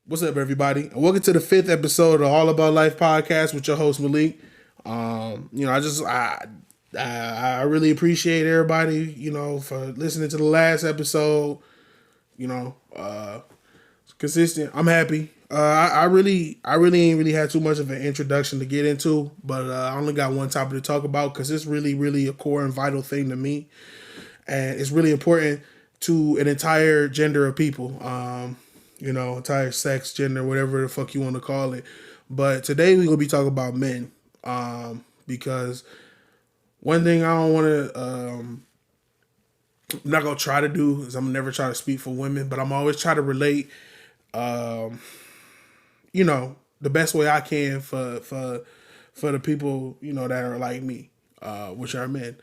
What's up, everybody? And welcome to the fifth episode of the All About Life podcast with your host Malik. I really appreciate everybody, for listening to the last episode. You know, uh, consistent. I'm happy. I really ain't really had too much of an introduction to get into, but I only got one topic to talk about because it's really a core and vital thing to me, and it's really important to an entire gender of people. Entire sex, gender, whatever the fuck you want to call it. But today we're gonna be talking about men, because one thing I don't want to, I'm not gonna try to do is I'm never try to speak for women, but I'm always try to relate, um, the best way I can for the people that are like me, which are men.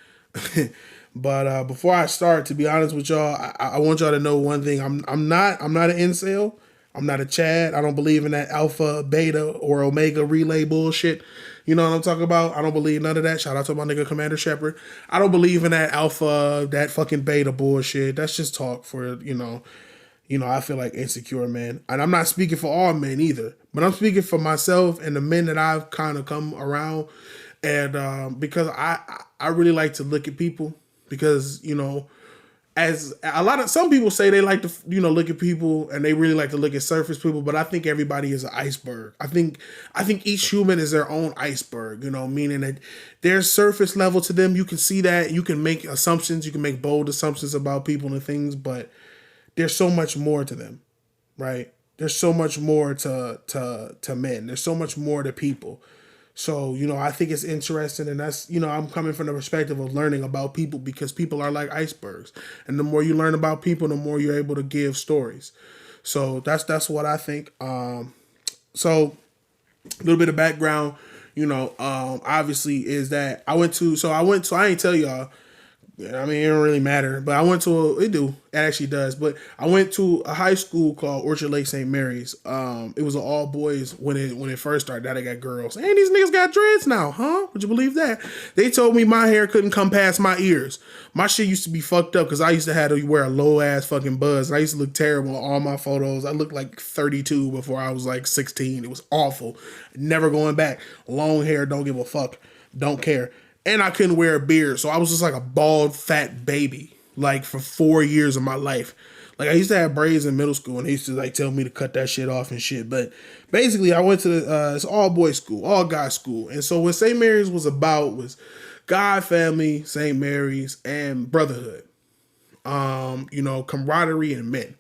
But before I start, to be honest with y'all, I want y'all to know one thing. I'm not an incel. I'm not a Chad. I don't believe in that alpha, beta, or omega relay bullshit. You know what I'm talking about? I don't believe none of that. Shout out to my nigga Commander Shepard. I don't believe in that alpha, that fucking beta bullshit. That's just talk for, I feel like insecure men. And I'm not speaking for all men either. But I'm speaking for myself and the men that I've kind of come around. And because I really like to look at people because, as a lot of some people say they like to, look at people and they really like to look at surface people, but I think everybody is an iceberg. I think each human is their own iceberg, meaning that there's surface level to them. You can see that, you can make assumptions, you can make bold assumptions about people and things, but there's so much more to them, right? There's so much more to men. There's so much more to people. So, I think it's interesting, and that's, I'm coming from the perspective of learning about people because people are like icebergs. And the more you learn about people, the more you're able to give stories. So that's what I think. So a little bit of background, obviously is that I ain't tell y'all, I mean, it don't really matter, but it actually does, but I went to a high school called Orchard Lake St. Mary's. It was an all boys when it first started. Now they got girls. Hey, these niggas got dreads now, huh? Would you believe that? They told me my hair couldn't come past my ears. My shit used to be fucked up because I used to have to wear a low ass fucking buzz. And I used to look terrible in all my photos. I looked like 32 before I was like 16. It was awful. Never going back. Long hair, don't give a fuck. Don't care. And I couldn't wear a beard, so I was just like a bald, fat baby, like for 4 years of my life. Like I used to have braids in middle school, and they used to like tell me to cut that shit off and shit. But basically, I went to it's all boys school, all guys school, and so what St. Mary's was about was God, family, St. Mary's, and brotherhood. Camaraderie and men.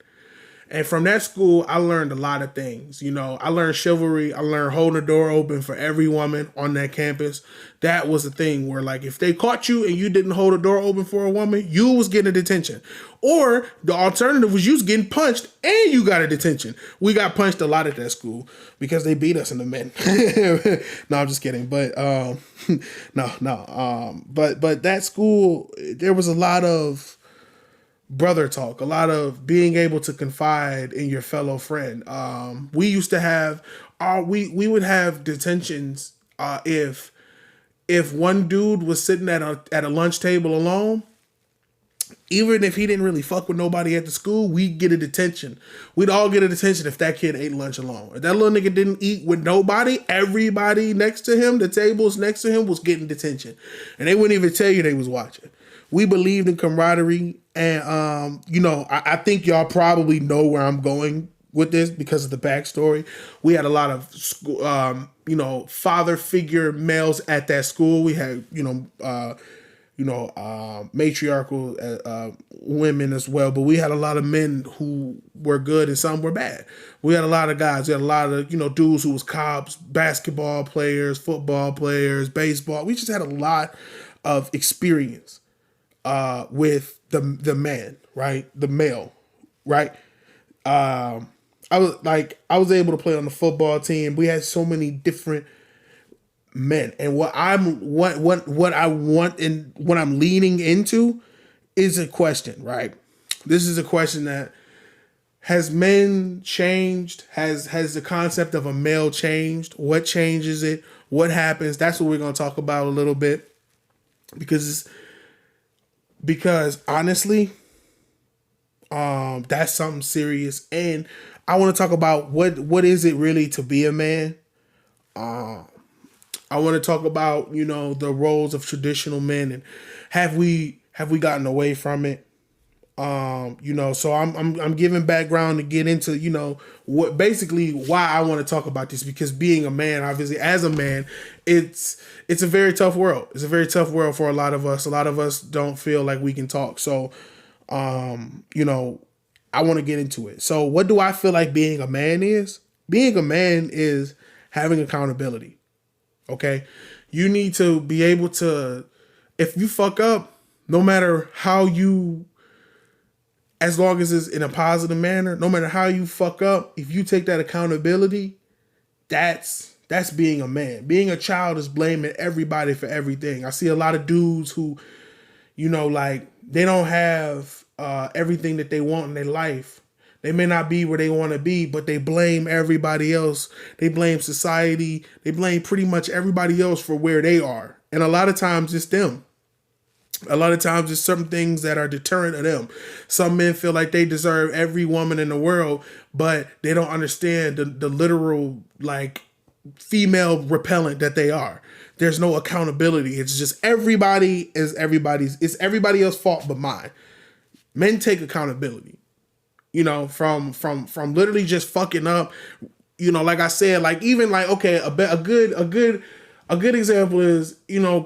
And from that school, I learned a lot of things. I learned chivalry. I learned holding the door open for every woman on that campus. That was the thing where, like, if they caught you and you didn't hold the door open for a woman, you was getting a detention. Or the alternative was you was getting punched and you got a detention. We got punched a lot at that school because they beat us in the men. No, I'm just kidding. But no. But that school, there was a lot of brother talk, a lot of being able to confide in your fellow friend. We used to have we would have detentions if one dude was sitting at a lunch table alone. Even if he didn't really fuck with nobody at the school, we'd get a detention. We'd all get a detention if that kid ate lunch alone. If that little nigga didn't eat with nobody, everybody next to him, the tables next to him was getting detention. And they wouldn't even tell you they was watching. We believed in camaraderie. And, I think y'all probably know where I'm going with this because of the backstory. We had a lot of school, father figure males at that school. We had, matriarchal women as well, but we had a lot of men who were good and some were bad. We had a lot of guys. We had a lot of dudes who was cops, basketball players, football players, baseball. We just had a lot of experience with the man, right, the male, right. I was able to play on the football team. We had so many different men, and what I want and what I'm leaning into is a question, right? This is a question that has men changed? Has the concept of a male changed? What changes it? What happens? That's what we're gonna talk about a little bit, because honestly, that's something serious, and I want to talk about what is it really to be a man. I want to talk about, you know, the roles of traditional men, and have we gotten away from it? You know, so I'm giving background to get into, you know, what basically why I want to talk about this, because being a man, obviously as a man, it's a very tough world. It's a very tough world for a lot of us. A lot of us don't feel like we can talk. So, you know, I want to get into it. So what do I feel like being a man is? Being a man is having accountability. Okay. You need to be able to, if you fuck up, no matter how you, as long as it's in a positive manner, no matter how you fuck up, if you take that accountability, that's being a man. Being a child is blaming everybody for everything. I see a lot of dudes who, you know, like they don't have everything that they want in their life. They may not be where they want to be, but they blame everybody else. They blame society. They blame pretty much everybody else for where they are. And a lot of times it's them. A lot of times it's certain things that are deterrent of them. Some men feel like they deserve every woman in the world, but they don't understand the literal, like, female repellent that they are. There's no accountability. It's just it's everybody else's fault but mine. Men take accountability. You know, from literally just fucking up. You know, like I said, like even like, okay, a good example is, you know,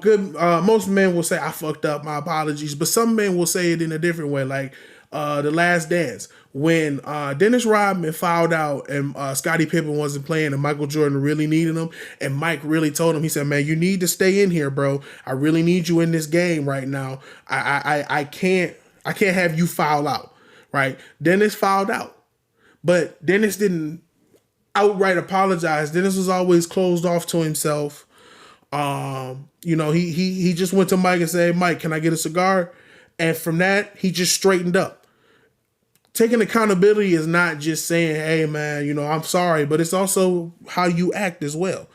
most men will say I fucked up, my apologies, but some men will say it in a different way, like The Last Dance, when Dennis Rodman fouled out and Scottie Pippen wasn't playing and Michael Jordan really needed him, and Mike really told him, he said, man, you need to stay in here, bro. I really need you in this game right now. I can't have you foul out. Right? Dennis fouled out. But Dennis didn't outright apologize. Dennis was always closed off to himself. You know, he just went to Mike and said, Mike, can I get a cigar? And from that, he just straightened up. Taking accountability is not just saying, hey, man, you know, I'm sorry, but it's also how you act as well.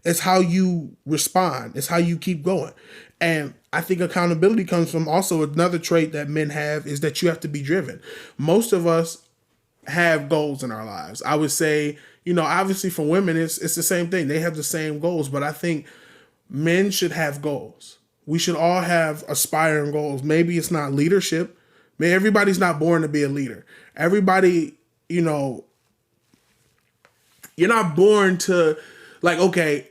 It's how you respond. It's how you keep going. And I think accountability comes from also another trait that men have, is that you have to be driven. Most of us have goals in our lives. I would say, you know, obviously for women, it's the same thing. They have the same goals, but I think men should have goals. We should all have aspiring goals. Maybe it's not leadership. Maybe everybody's not born to be a leader. Everybody, you know, you're not born to, like, okay,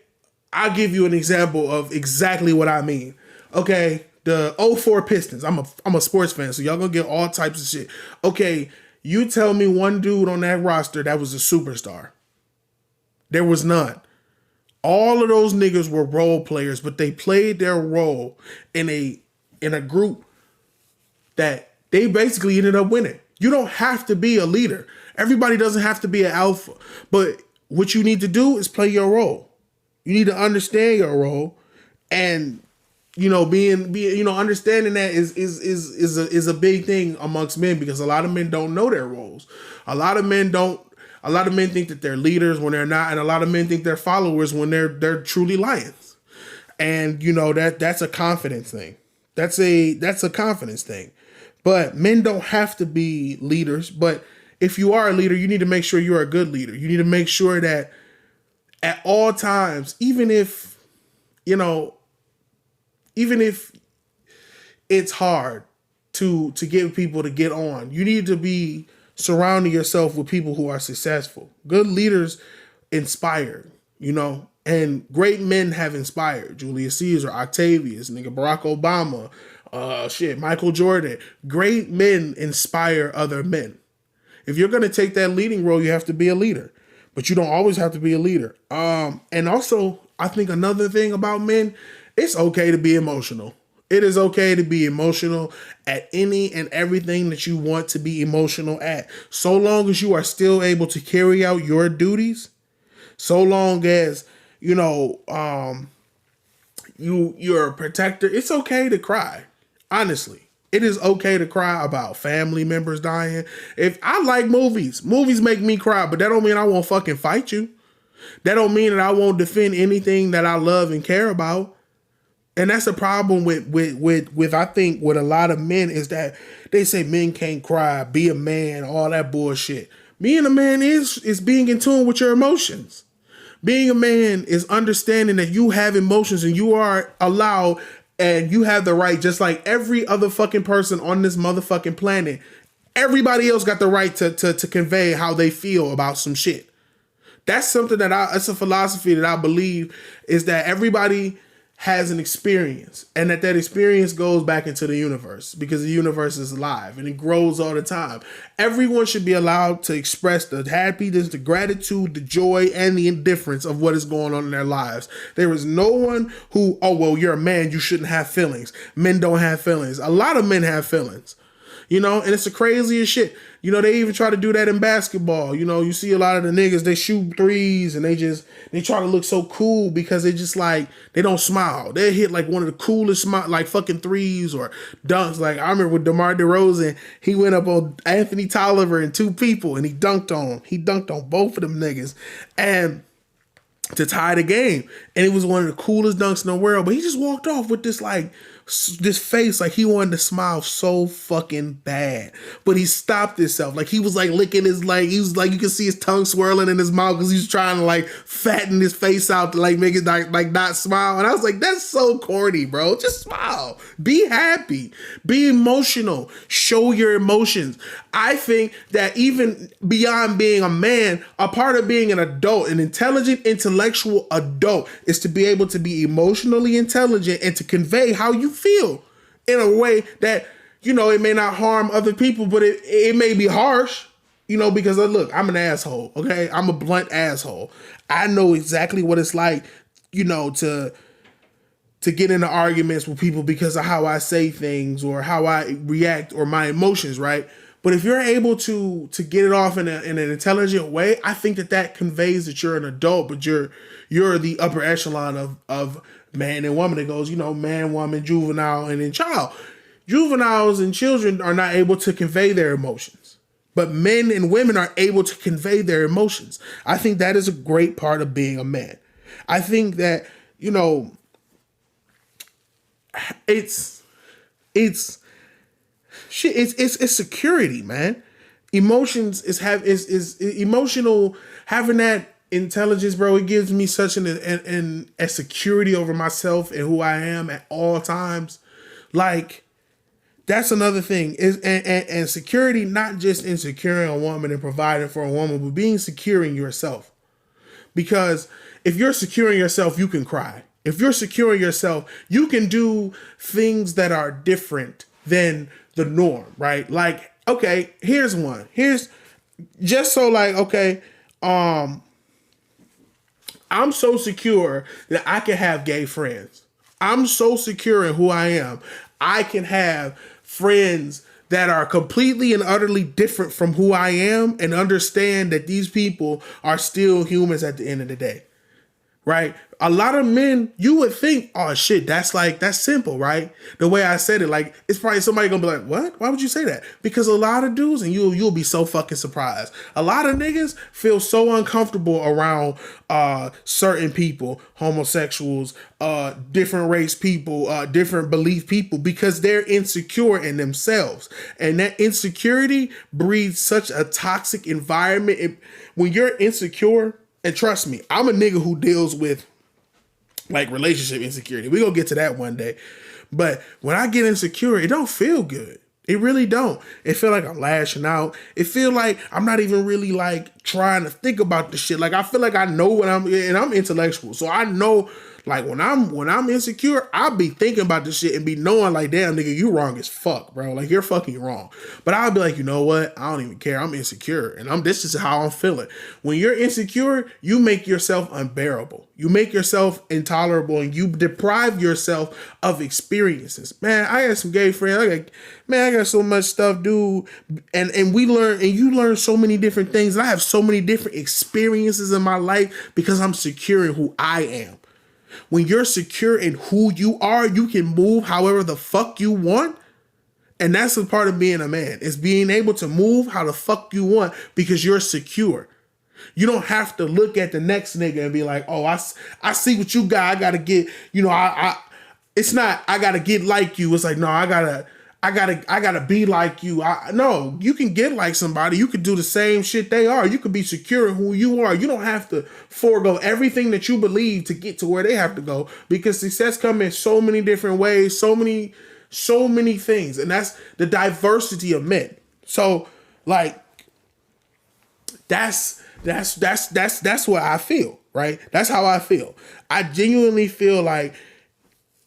I'll give you an example of exactly what I mean. Okay, the '04 Pistons. I'm a sports fan, so y'all gonna get all types of shit. Okay, you tell me one dude on that roster that was a superstar. There was none. All of those niggas were role players, but they played their role in a group that they basically ended up winning. You don't have to be a leader. Everybody doesn't have to be an alpha, but what you need to do is play your role. You need to understand your role, and you know, being you know, understanding that is a big thing amongst men, because a lot of men don't know their roles. A lot of men think that they're leaders when they're not, and a lot of men think they're followers when they're truly lions. And you know, that's a confidence thing. That's a confidence thing. But men don't have to be leaders. But if you are a leader, you need to make sure you're a good leader. You need to make sure that at all times, even if it's hard to get people to get on, you need to be surrounding yourself with people who are successful. Good leaders inspire, you know, and great men have inspired. Julius Caesar, Octavius, Barack Obama, Michael Jordan. Great men inspire other men. If you're going to take that leading role, you have to be a leader, but you don't always have to be a leader. And also, I think another thing about men, it's okay to be emotional. It is okay to be emotional at any and everything that you want to be emotional at. So long as you are still able to carry out your duties, so long as, you know, you're a protector, it's okay to cry. Honestly, it is okay to cry about family members dying. If I like movies make me cry, but that don't mean I won't fucking fight you. That don't mean that I won't defend anything that I love and care about. And that's a problem with I think with a lot of men, is that they say men can't cry, be a man, all that bullshit. Being a man is being in tune with your emotions. Being a man is understanding that you have emotions and you are allowed and you have the right, just like every other fucking person on this motherfucking planet. Everybody else got the right to convey how they feel about some shit. That's something that's a philosophy that I believe is that everybody has an experience and that experience goes back into the universe because the universe is alive and it grows all the time. Everyone should be allowed to express the happiness, the gratitude, the joy, and the indifference of what is going on in their lives. There is no one who, oh, well, you're a man, you shouldn't have feelings. Men don't have feelings. A lot of men have feelings. And it's the craziest shit. They even try to do that in basketball. You see a lot of the niggas, they shoot threes and they try to look so cool because they just like, they don't smile. They hit like one of the coolest like fucking threes or dunks. Like I remember with DeMar DeRozan, he went up on Anthony Tolliver and two people and he dunked on him. He dunked on both of them niggas and to tie the game. And it was one of the coolest dunks in the world. But he just walked off with this face like he wanted to smile so fucking bad, but he stopped himself. Like he was like licking his, like he was like, you can see his tongue swirling in his mouth because he was trying to like fatten his face out to like make it like not smile. And I was like, that's so corny, bro. Just smile, be happy, be emotional, show your emotions. I think that even beyond being a man, a part of being an adult, an intelligent, intellectual adult, is to be able to be emotionally intelligent and to convey how you feel in a way that, it may not harm other people, but it may be harsh, because look, I'm an asshole, okay? I'm a blunt asshole. I know exactly what it's like, to get into arguments with people because of how I say things or how I react or my emotions, right? But if you're able to get it off in an intelligent way, I think that conveys that you're an adult, but you're the upper echelon of man and woman. It goes, man, woman, juvenile, and then child. Juveniles and children are not able to convey their emotions, but men and women are able to convey their emotions. I think that is a great part of being a man. I think that, it's shit. It's security, man. Emotions is emotional. Having that intelligence, bro, it gives me such a security over myself and who I am at all times. Like that's another thing and security, not just in securing a woman and providing for a woman, but being secure in yourself. Because if you're securing yourself, you can cry. If you're securing yourself, you can do things that are different than the norm, right? Like, okay, here's one. Here's just so like, okay, I'm so secure that I can have gay friends. I'm so secure in who I am. I can have friends that are completely and utterly different from who I am and understand that these people are still humans at the end of the day. Right? A lot of men, you would think, oh shit, that's simple, right? The way I said it, like, it's probably somebody gonna be like, what? Why would you say that? Because a lot of dudes, and you'll be so fucking surprised. A lot of niggas feel so uncomfortable around certain people, homosexuals, different race people, different belief people, because they're insecure in themselves. And that insecurity breeds such a toxic environment. When you're insecure, and trust me, I'm a nigga who deals with like relationship insecurity. We're going to get to that one day. But when I get insecure, it don't feel good. It really don't. It feel like I'm lashing out. It feel like I'm not even really like trying to think about the shit. Like I feel like I know what I'm intellectual. So I know like when I'm insecure, I'll be thinking about this shit and be knowing like, damn nigga, you wrong as fuck, bro. Like you're fucking wrong. But I'll be like, you know what? I don't even care. I'm insecure. And this is how I'm feeling. When you're insecure, you make yourself unbearable. You make yourself intolerable and you deprive yourself of experiences. Man, I got some gay friends. I got so much stuff, dude. And we learn, and you learn so many different things. And I have so many different experiences in my life because I'm secure in who I am. When you're secure in who you are, you can move however the fuck you want. And that's a part of being a man, is being able to move how the fuck you want because you're secure. You don't have to look at the next nigga and be like, oh, I see what you got. I got to get, it's not, I got to get like you. It's like, no, I got I gotta be like you. No, you can get like somebody. You could do the same shit they are. You could be secure in who you are. You don't have to forego everything that you believe to get to where they have to go, because success comes in so many different ways, so many things, and that's the diversity of men. So like that's what I feel, right? That's how I feel. I genuinely feel like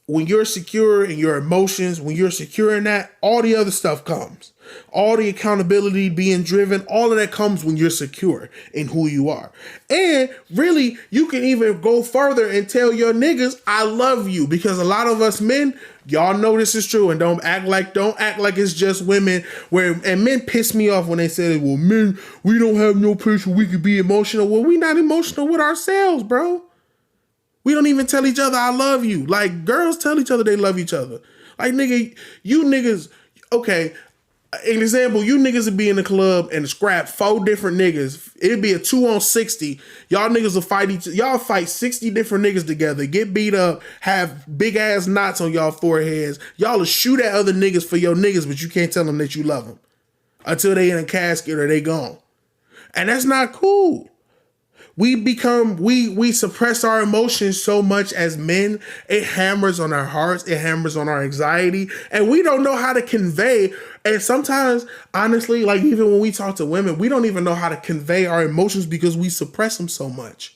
when you're secure in your emotions, when you're secure in that, all the other stuff comes. All the accountability being driven, all of that comes when you're secure in who you are. And really, you can even go further and tell your niggas, I love you. Because a lot of us men, y'all know this is true, and don't act like it's just women. And men piss me off when they say, well, men, we don't have no place where we could be emotional. Well, we not emotional with ourselves, bro. We don't even tell each other I love you. Like, girls tell each other they love each other. Like, nigga, you niggas, okay, an example, you niggas would be in the club and scrap 4 different niggas. It'd be a 2-on-60. Y'all niggas will fight y'all fight 60 different niggas together, get beat up, have big ass knots on y'all foreheads. Y'all will shoot at other niggas for your niggas, but you can't tell them that you love them until they in a casket or they gone. And that's not cool. We suppress our emotions so much as men. It hammers on our hearts. It hammers on our anxiety. And we don't know how to convey. And sometimes, honestly, like even when we talk to women, we don't even know how to convey our emotions because we suppress them so much.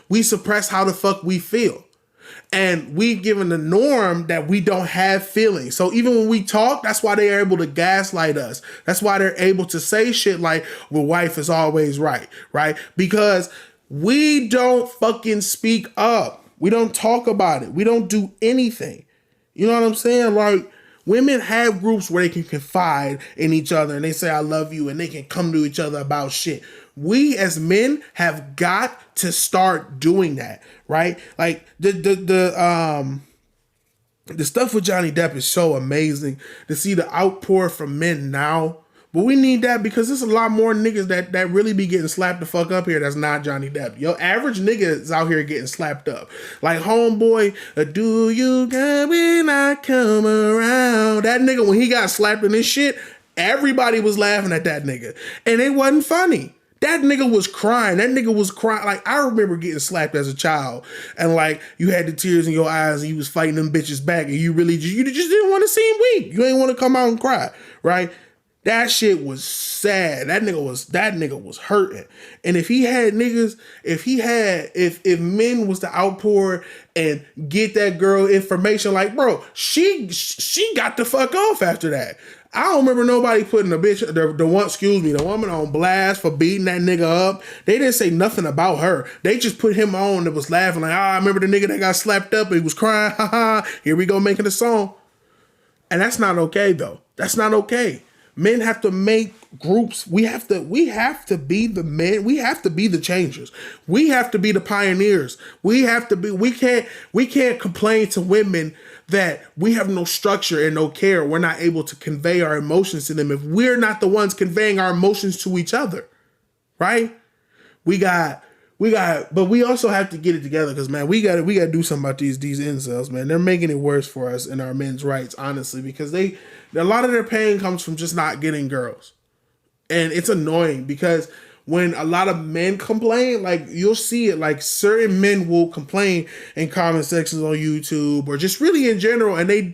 We suppress how the fuck we feel. And we've given the norm that we don't have feelings. So even when we talk, that's why they're able to gaslight us. That's why they're able to say shit like, well, wife is always right? Because we don't fucking speak up. We don't talk about it. We don't do anything. You know what I'm saying? Like, women have groups where they can confide in each other and they say, I love you, and they can come to each other about shit. We as men have got to start doing that, right? Like the stuff with Johnny Depp is so amazing to see the outpour from men now. But we need that because there's a lot more niggas that really be getting slapped the fuck up here that's not Johnny Depp. Yo, average niggas out here getting slapped up. Like Homeboy, do you come when I come around? That nigga, when he got slapped in this shit, everybody was laughing at that nigga. And it wasn't funny. That nigga was crying. Like, I remember getting slapped as a child. And like, you had the tears in your eyes and you was fighting them bitches back. And you just didn't want to seem weak. You ain't want to come out and cry, right? That shit was sad. That nigga was hurting. And if men was to outpour and get that girl information, like, bro, she got the fuck off after that. I don't remember nobody putting the woman on blast for beating that nigga up. They didn't say nothing about her. They just put him on that was laughing like, I remember the nigga that got slapped up and he was crying, haha, here we go making a song. And that's not okay though. That's not okay. Men have to make groups. We have to be the men. We have to be the changers. We have to be the pioneers. We can't complain to women that we have no structure and no care. We're not able to convey our emotions to them if we're not the ones conveying our emotions to each other. Right? But we also have to get it together because, man, we gotta do something about these incels, man. They're making it worse for us in our men's rights, honestly, because a lot of their pain comes from just not getting girls. And it's annoying because when a lot of men complain, like you'll see it, like certain men will complain in comment sections on YouTube or just really in general, and they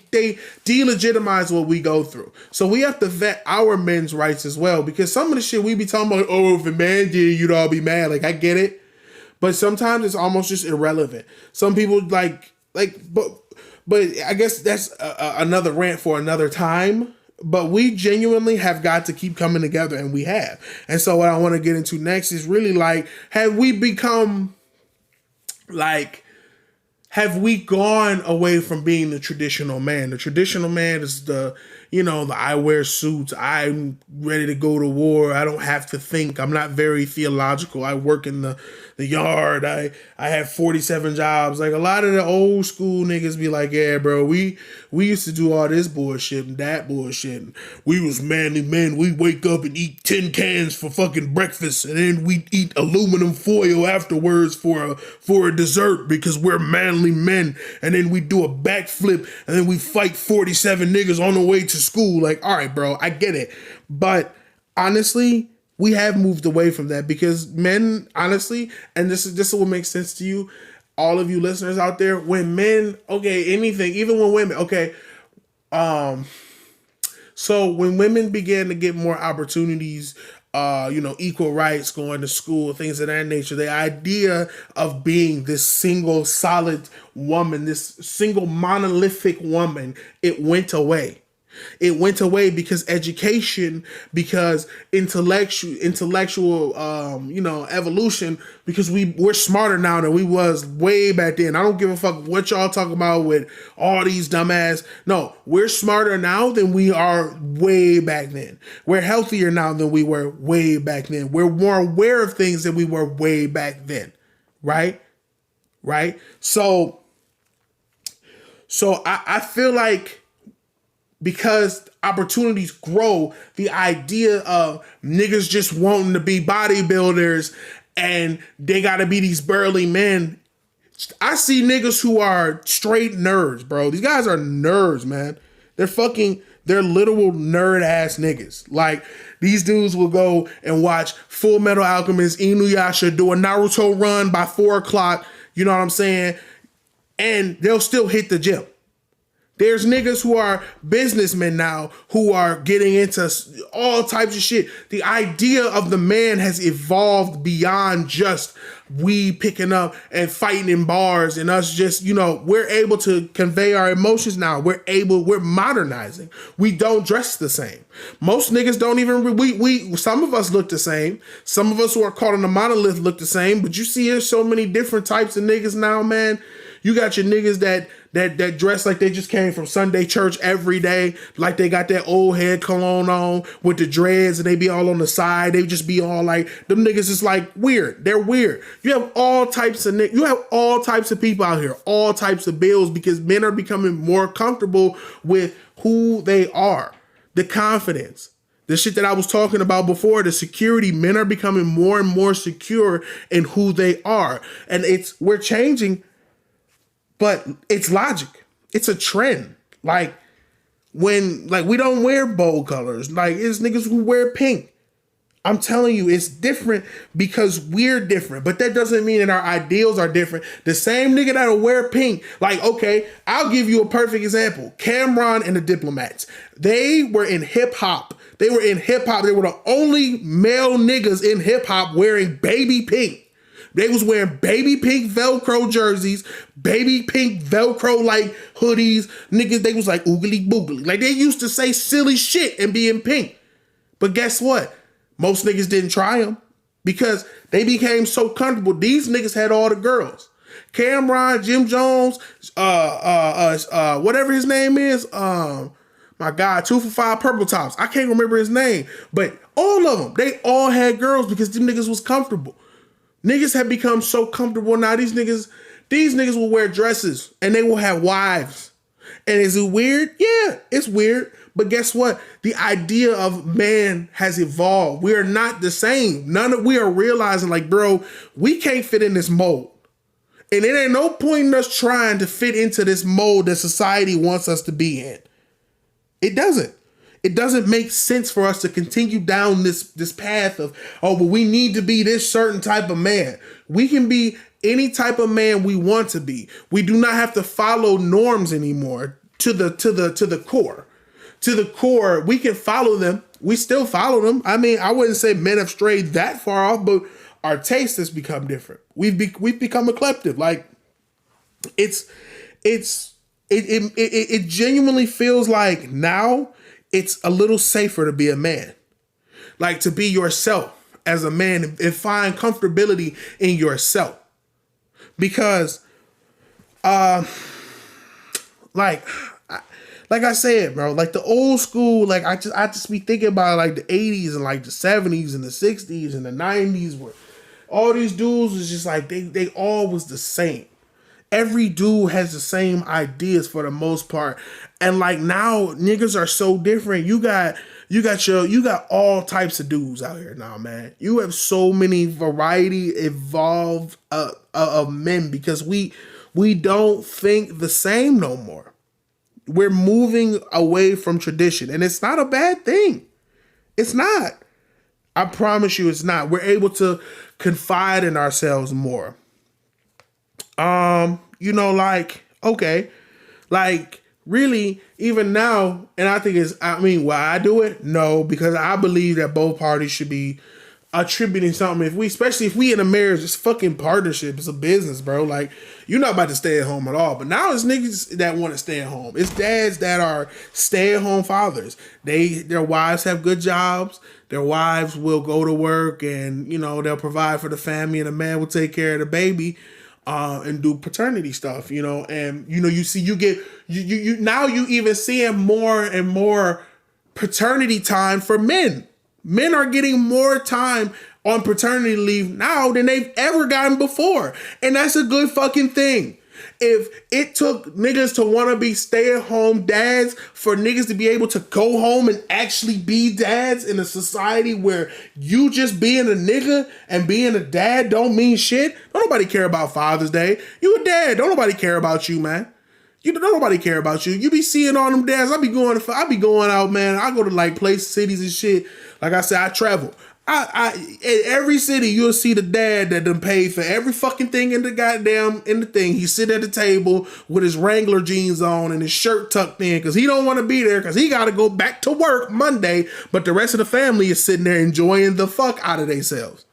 delegitimize what we go through. So we have to vet our men's rights as well, because some of the shit we be talking about, oh, if a man did, you'd all be mad. Like, I get it. But sometimes it's almost just irrelevant. Some people but I guess that's another rant for another time. But we genuinely have got to keep coming together, and we have. And so what I want to get into next is really like, have we gone away from being the traditional man? The traditional man is I wear suits. I'm ready to go to war. I don't have to think. I'm not very theological. I work in the yard. I have 47 jobs. Like a lot of the old school niggas be like, yeah, bro, we used to do all this bullshit and that bullshit. And we was manly men. We wake up and eat 10 cans for fucking breakfast, and then we eat aluminum foil afterwards for a dessert because we're manly men. And then we do a backflip, and then we fight 47 niggas on the way to school. Like, all right, bro, I get it. But honestly, we have moved away from that because men, honestly, and this is what makes sense to you, all of you listeners out there, when men, okay, anything, even when women, okay, so when women began to get more opportunities, equal rights, going to school, things of that nature, the idea of being this single solid woman, this single monolithic woman, it went away. It went away because education, because intellectual, evolution. Because we're smarter now than we was way back then. I don't give a fuck what y'all talk about with all these dumbass. No, we're smarter now than we are way back then. We're healthier now than we were way back then. We're more aware of things than we were way back then. Right? So I feel like, because opportunities grow, the idea of niggas just wanting to be bodybuilders and they gotta be these burly men. I see niggas who are straight nerds, bro. These guys are nerds, man. They're literal nerd ass niggas. Like, these dudes will go and watch Full Metal Alchemist, Inuyasha do a Naruto run by 4 o'clock, you know what I'm saying? And they'll still hit the gym. There's niggas who are businessmen now who are getting into all types of shit. The idea of the man has evolved beyond just we picking up and fighting in bars and us just, we're able to convey our emotions now. We're modernizing. We don't dress the same. Most niggas don't even, some of us look the same. Some of us who are caught in the monolith look the same, but you see there's so many different types of niggas now, man. You got your niggas that dress like they just came from Sunday church every day, like they got that old head cologne on with the dreads and they be all on the side. They just be all like, them niggas is like weird. They're weird. You have all types of people out here, all types of bills, because men are becoming more comfortable with who they are. The confidence. The shit that I was talking about before, the security, men are becoming more and more secure in who they are. And we're changing. But it's logic. It's a trend. Like, we don't wear bold colors. Like, it's niggas who wear pink. I'm telling you, it's different because we're different. But that doesn't mean that our ideals are different. The same nigga that'll wear pink. Like, okay, I'll give you a perfect example. Cameron and the Diplomats. They were in hip hop. They were the only male niggas in hip hop wearing baby pink. They was wearing baby pink Velcro jerseys, baby pink Velcro like hoodies. Niggas, they was like oogly boogly. Like, they used to say silly shit and be in pink. But guess what? Most niggas didn't try them because they became so comfortable. These niggas had all the girls. Cameron, Jim Jones, whatever his name is, my God, 2 for 5 Purple Tops. I can't remember his name, but all of them, they all had girls because them niggas was comfortable. Niggas have become so comfortable now. These niggas will wear dresses and they will have wives. And is it weird? Yeah, it's weird. But guess what? The idea of man has evolved. We are not the same. We are realizing, like, bro, we can't fit in this mold. And it ain't no point in us trying to fit into this mold that society wants us to be in. It doesn't. It doesn't make sense for us to continue down this path of, but we need to be this certain type of man. We can be any type of man we want to be. We do not have to follow norms anymore to the core. To the core, we can follow them. We still follow them. I mean, I wouldn't say men have strayed that far off, but our taste has become different. We've become eclectic. Like, it genuinely feels like now it's a little safer to be a man. Like, to be yourself as a man and find comfortability in yourself. Because, like I said, bro, like the old school, like I just be thinking about like the 80s and like the 70s and the 60s and the 90s where all these dudes was just like, they all was the same. Every dude has the same ideas for the most part. And like now niggas are so different. You got all types of dudes out here now, man. You have so many variety evolved of men because we don't think the same no more. We're moving away from tradition, and it's not a bad thing. It's not. I promise you it's not. We're able to confide in ourselves more. Okay. Like, really, even now, and I think why I do it? No, because I believe that both parties should be attributing something. Especially if we in a marriage, it's fucking partnership. It's a business, bro. Like, you're not about to stay at home at all. But now it's niggas that want to stay at home. It's dads that are stay at home fathers. Their wives have good jobs. Their wives will go to work and, they'll provide for the family, and the man will take care of the baby. And do paternity stuff, and now you even seeing more and more paternity time for men. Men are getting more time on paternity leave now than they've ever gotten before, and that's a good fucking thing. If it took niggas to want to be stay-at-home dads for niggas to be able to go home and actually be dads in a society where you just being a nigga and being a dad don't mean shit, don't nobody care about Father's Day. You a dad, don't nobody care about you, man. Don't nobody care about you. You be seeing all them dads. I be going out, man. I go to like places, cities and shit. Like I said, I travel. In every city, you'll see the dad that done paid for every fucking thing in the thing. He sit at the table with his Wrangler jeans on and his shirt tucked in because he don't want to be there because he got to go back to work Monday. But the rest of the family is sitting there enjoying the fuck out of themselves,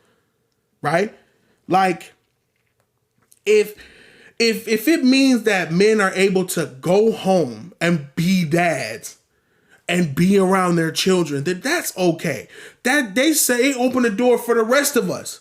right? Like, if it means that men are able to go home and be dads and be around their children, then that's okay. That they say open the door for the rest of us.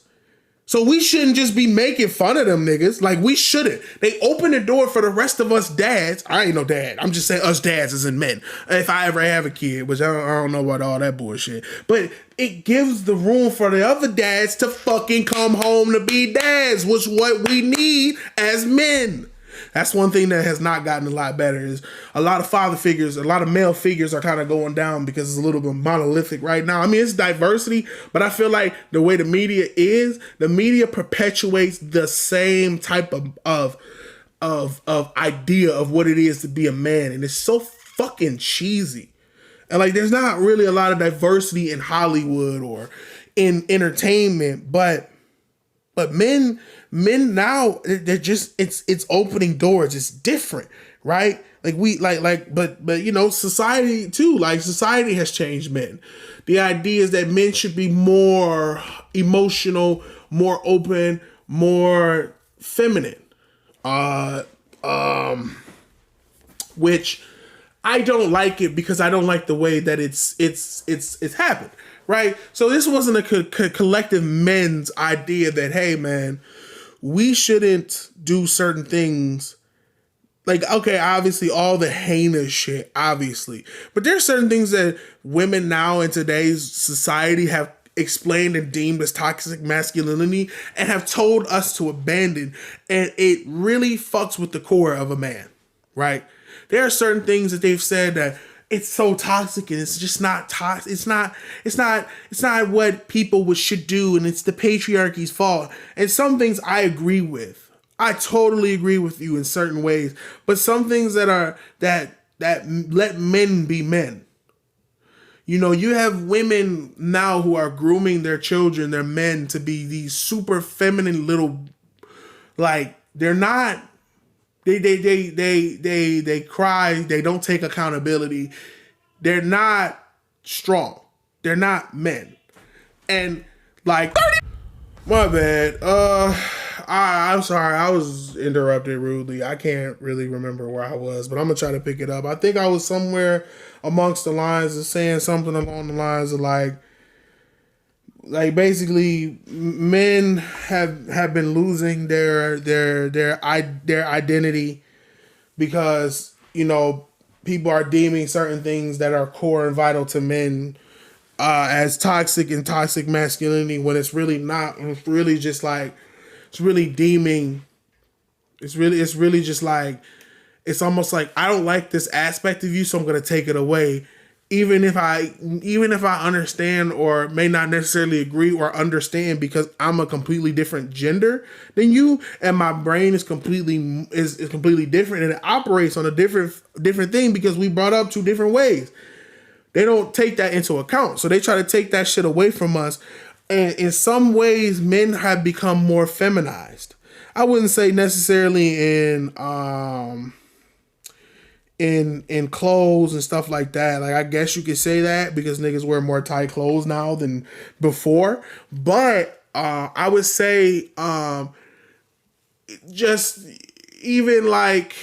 So we shouldn't just be making fun of them niggas. Like, we shouldn't. They open the door for the rest of us dads. I ain't no dad. I'm just saying us dads as in men. If I ever have a kid, which I don't know about all that bullshit. But it gives the room for the other dads to fucking come home to be dads, which is what we need as men. That's one thing that has not gotten a lot better is a lot of father figures, a lot of male figures are kind of going down because it's a little bit monolithic right now. I mean, it's diversity, but I feel like the way the media perpetuates the same type of idea of what it is to be a man. And it's so fucking cheesy. And like, there's not really a lot of diversity in Hollywood or in entertainment, but men now, they're just, it's opening doors. It's different, right? Like but society too, like society has changed men. The idea is that men should be more emotional, more open, more feminine. Which I don't like it because I don't like the way that it's happened. Right? So this wasn't a collective men's idea that, hey, man, we shouldn't do certain things. Like, okay, obviously, all the heinous shit, obviously. But there's certain things that women now in today's society have explained and deemed as toxic masculinity and have told us to abandon. And it really fucks with the core of a man, right? There are certain things that they've said that it's so toxic and it's just not toxic. It's not what people should do, and it's the patriarchy's fault. And some things I agree with. I totally agree with you in certain ways, but some things that let men be men. You have women now who are grooming their children, their men, to be these super feminine little, like, they're not. They cry. They don't take accountability. They're not strong. They're not men. And like, my bad. I'm sorry. I was interrupted rudely. I can't really remember where I was, but I'm gonna try to pick it up. I think I was somewhere amongst the lines of saying something along the lines of like basically men have been losing their identity because people are deeming certain things that are core and vital to men as toxic and toxic masculinity when it's really not. It's really just like it's really just like it's almost like I don't like this aspect of you, so I'm gonna take it away. even if I understand or may not necessarily agree or understand because I'm a completely different gender than you and my brain is completely different and it operates on a different thing because we brought up two different ways. They don't take that into account. So they try to take that shit away from us. And in some ways men have become more feminized. I wouldn't say necessarily in clothes and stuff like that. Like I guess you could say that because niggas wear more tight clothes now than before. But I would say just even like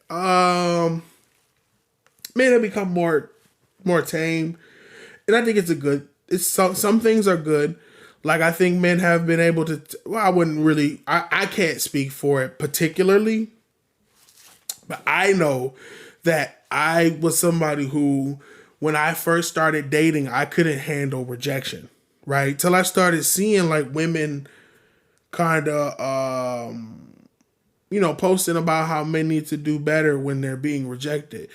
men have become more tame, and I think it's a good. It's some things are good. Like I think men have been able to. Well, I wouldn't really. I can't speak for it particularly. But I know that I was somebody who, when I first started dating, I couldn't handle rejection, right? Till I started seeing like women kind of, posting about how men need to do better when they're being rejected.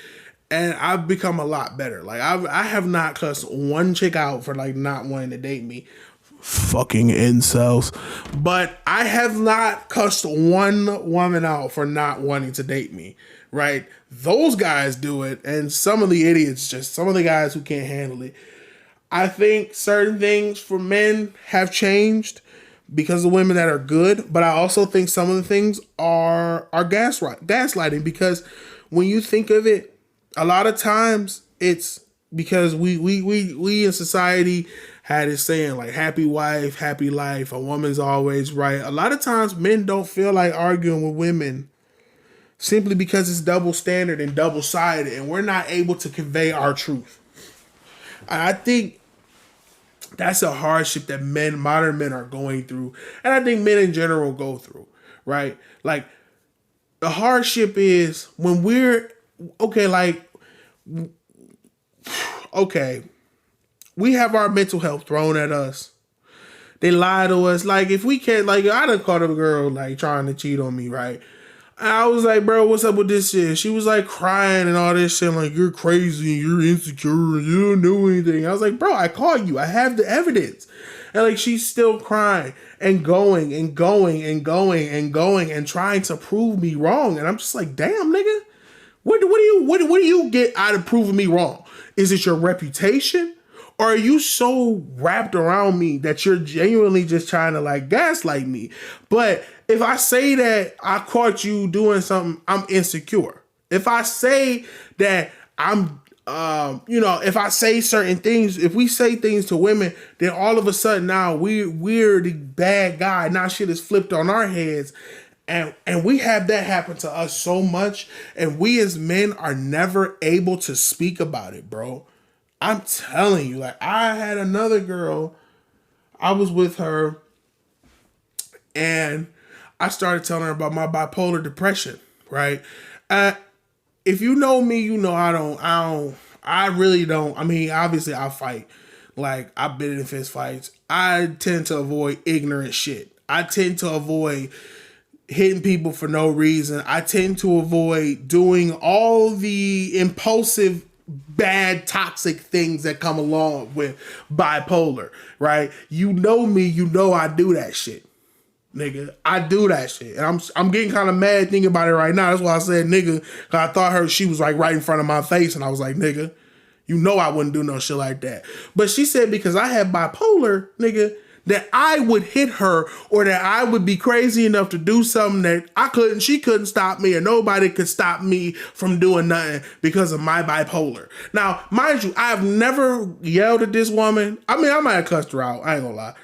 And I've become a lot better. Like I have not cussed one chick out for like not wanting to date me. Fucking incels. But I have not cussed one woman out for not wanting to date me, right? Those guys do it, and some of the idiots, just some of the guys who can't handle it. I think certain things for men have changed because of women that are good, but I also think some of the things are gaslighting because when you think of it, a lot of times it's because we in society had it saying like happy wife, happy life, a woman's always right. A lot of times men don't feel like arguing with women simply because it's double standard and double sided and we're not able to convey our truth. I think that's a hardship that modern men are going through. And I think men in general go through, right? Like the hardship is when we have our mental health thrown at us. They lie to us. Like, if we can't, like, I done caught a girl, like, trying to cheat on me, right? And I was like, bro, what's up with this shit? She was, like, crying and all this shit, like, you're crazy, you're insecure, you don't know anything. I was like, bro, I caught you. I have the evidence. And, like, she's still crying and going and going and going and going and trying to prove me wrong. And I'm just like, damn, nigga, what do you get out of proving me wrong? Is it your reputation? Or are you so wrapped around me that you're genuinely just trying to like gaslight me? But if I say that I caught you doing something, I'm insecure. If I say that if I say certain things, if we say things to women, then all of a sudden now we're the bad guy. Now shit is flipped on our heads. And we have that happen to us so much. And we as men are never able to speak about it, bro. I'm telling you, like, I had another girl, I was with her, and I started telling her about my bipolar depression, right? If you know me, you know I really don't. I mean, obviously I fight. Like, I've been in fist fights. I tend to avoid ignorant shit. I tend to avoid hitting people for no reason. I tend to avoid doing all the impulsive bad toxic things that come along with bipolar, right? You know me, you know I do that shit, nigga. I do that shit, and I'm getting kind of mad thinking about it right now. That's why I said nigga, cause I thought she was like right in front of my face, and I was like, nigga, you know I wouldn't do no shit like that. But she said because I had bipolar, nigga, that I would hit her or that I would be crazy enough to do something that she couldn't stop me, or nobody could stop me from doing nothing because of my bipolar. Now, mind you, I've never yelled at this woman. I mean, I might have cussed her out. I ain't gonna lie.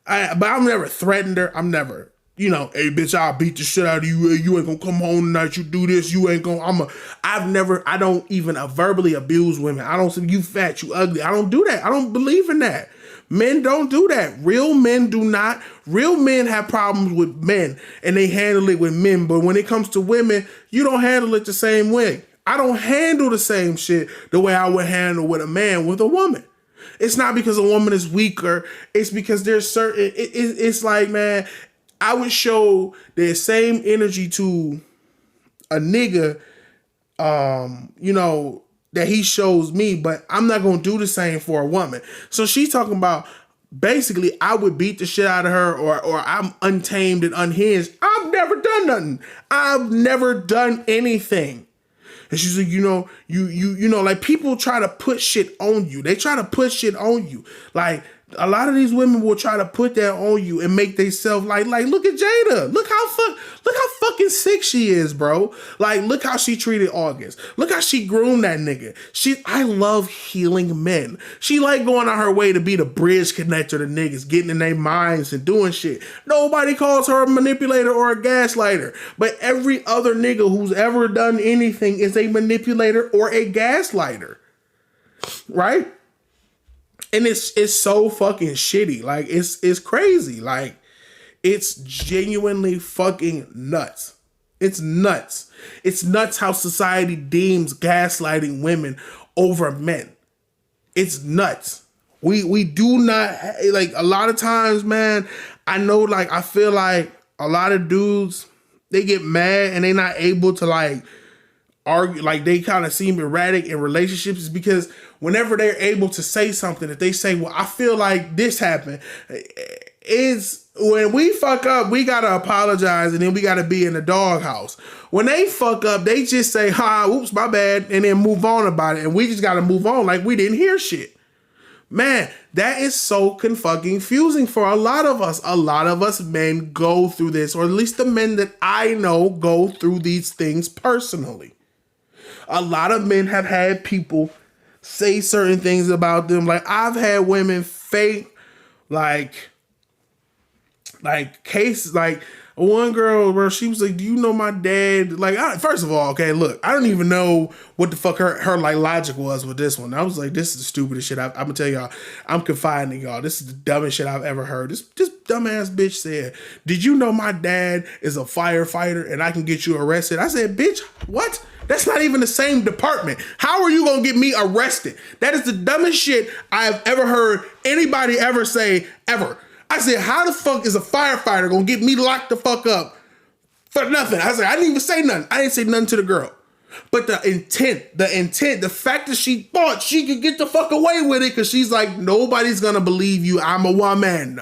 But I've never threatened her. I'm never, hey bitch, I'll beat the shit out of you. You ain't gonna come home tonight. You do this. You ain't gonna, I don't even verbally abuse women. I don't say you fat, you ugly. I don't do that. I don't believe in that. Men don't do that. Real men do not. Real men have problems with men and they handle it with men. But when it comes to women, you don't handle it the same way. I don't handle the same shit the way I would handle with a man with a woman. It's not because a woman is weaker. It's because there's certain, it's like, man, I would show the same energy to a nigga, that he shows me, but I'm not gonna do the same for a woman. So she's talking about basically I would beat the shit out of her, or I'm untamed and unhinged. I've never done nothing. I've never done anything. And she's like, you know, like people try to put shit on you. They try to put shit on you. Like a lot of these women will try to put that on you and make themselves like look at Jada. Look how fucking sick she is, bro. Like, look how she treated August. Look how she groomed that nigga. I love healing men. She like going on her way to be the bridge connector to niggas, getting in their minds and doing shit. Nobody calls her a manipulator or a gaslighter. But every other nigga who's ever done anything is a manipulator or a gaslighter. Right? And it's so fucking shitty. Like, it's crazy. Like, it's genuinely fucking nuts. It's nuts. It's nuts how society deems gaslighting women over men. It's nuts. We do not, like, a lot of times, man, I know, like, I feel like a lot of dudes, they get mad and they not able to, like, argue, like, they kind of seem erratic in relationships, is because whenever they're able to say something, if they say, well, I feel like this happened, is when we fuck up, we gotta apologize, and then we gotta be in the doghouse. When they fuck up, they just say, oops, my bad, and then move on about it, and we just gotta move on like we didn't hear shit. Man, that is so fucking confusing for a lot of us. A lot of us men go through this, or at least the men that I know go through these things personally. A lot of men have had people say certain things about them. Like, I've had women fake, like cases. Like, one girl, bro, she was like, do you know my dad? Like, first of all, okay, look, I don't even know what the fuck her like logic was with this one. I was like, this is the stupidest shit. I'm gonna tell y'all, I'm confiding in y'all, this is the dumbest shit I've ever heard. This dumbass bitch said, did you know my dad is a firefighter and I can get you arrested? I said, bitch, what? That's not even the same department. How are you gonna get me arrested? That is the dumbest shit I've ever heard anybody ever say, ever. I said, how the fuck is a firefighter gonna get me locked the fuck up for nothing? I said, I didn't even say nothing. I didn't say nothing to the girl. But the intent, the fact that she thought she could get the fuck away with it, because she's like, nobody's gonna believe you. I'm a woman.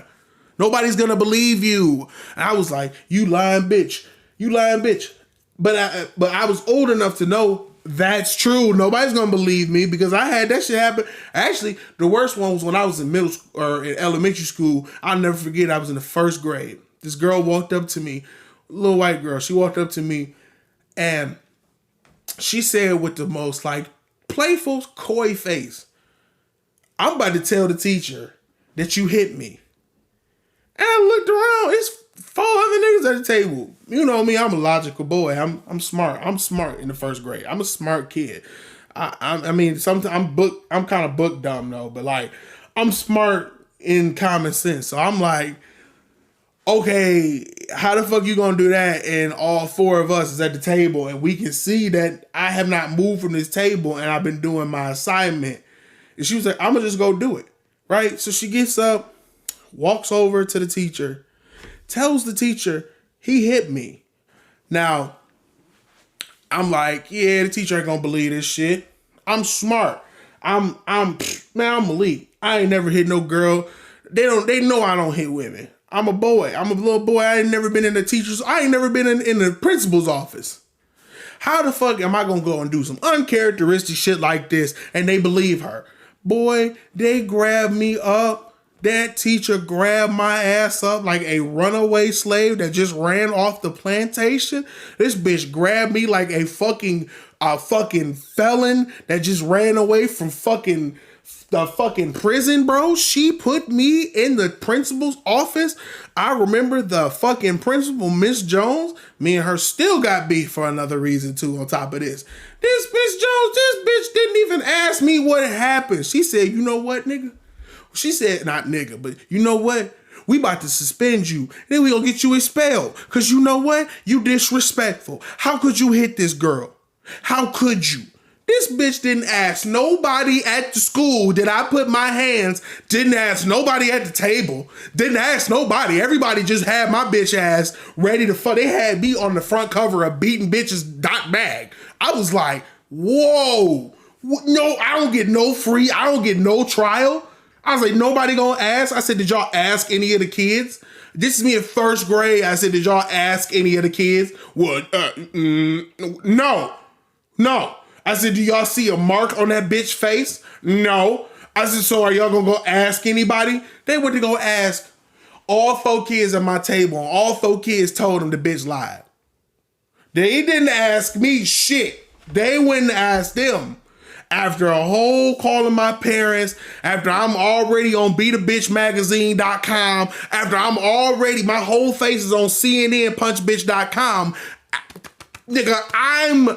Nobody's gonna believe you. And I was like, you lying bitch. You lying bitch. But I was old enough to know that's true. Nobody's gonna believe me, because I had that shit happen. Actually, the worst one was when I was in middle school, or in elementary school. I'll never forget. I was in the first grade. This girl walked up to me, a little white girl. She walked up to me, and she said with the most like playful, coy face, I'm about to tell the teacher that you hit me. And I looked around. It's 4 other niggas at the table. You know me, I'm a logical boy. I'm smart. I'm smart in the first grade. I'm a smart kid. I mean, sometimes I'm kind of book dumb though, but like, I'm smart in common sense. So I'm like, okay, how the fuck you gonna do that? And all 4 of us is at the table, and we can see that I have not moved from this table, and I've been doing my assignment. And she was like, I'm gonna just go do it, right? So she gets up, walks over to the teacher, tells the teacher he hit me. Now, I'm like, yeah, the teacher ain't gonna believe this shit. I'm smart. I'm elite. I ain't never hit no girl. They know I don't hit women. I'm a boy. I'm a little boy. I ain't never been in I ain't never been in the principal's office. How the fuck am I gonna go and do some uncharacteristic shit like this and they believe her? Boy, they grabbed me up. That teacher grabbed my ass up like a runaway slave that just ran off the plantation. This bitch grabbed me like a fucking felon that just ran away from the fucking prison, bro. She put me in the principal's office. I remember the fucking principal, Miss Jones. Me and her still got beef for another reason too on top of this. This Miss Jones, this bitch didn't even ask me what happened. She said, you know what, nigga? She said, not nigga, but you know what? We about to suspend you. Then we gonna get you expelled. Cause you know what? You disrespectful. How could you hit this girl? How could you? This bitch didn't ask nobody at the school. Did I put my hands? Didn't ask nobody at the table. Didn't ask nobody. Everybody just had my bitch ass ready to fuck. They had me on the front cover of Beating Bitches Mag. I was like, whoa. No, I don't get no free. I don't get no trial. I was like, nobody gonna ask. I said, did y'all ask any of the kids? This is me in first grade. I said, did y'all ask any of the kids? Well, no. I said, do y'all see a mark on that bitch face? No. I said, so are y'all gonna go ask anybody? They went to go ask all 4 kids at my table, and all 4 kids told them the bitch lied. They didn't ask me shit. They went and asked them. After a whole calling my parents, after I'm already on beatabitchmagazine.com, after I'm already, my whole face is on CNN, punchbitch.com, nigga, I'm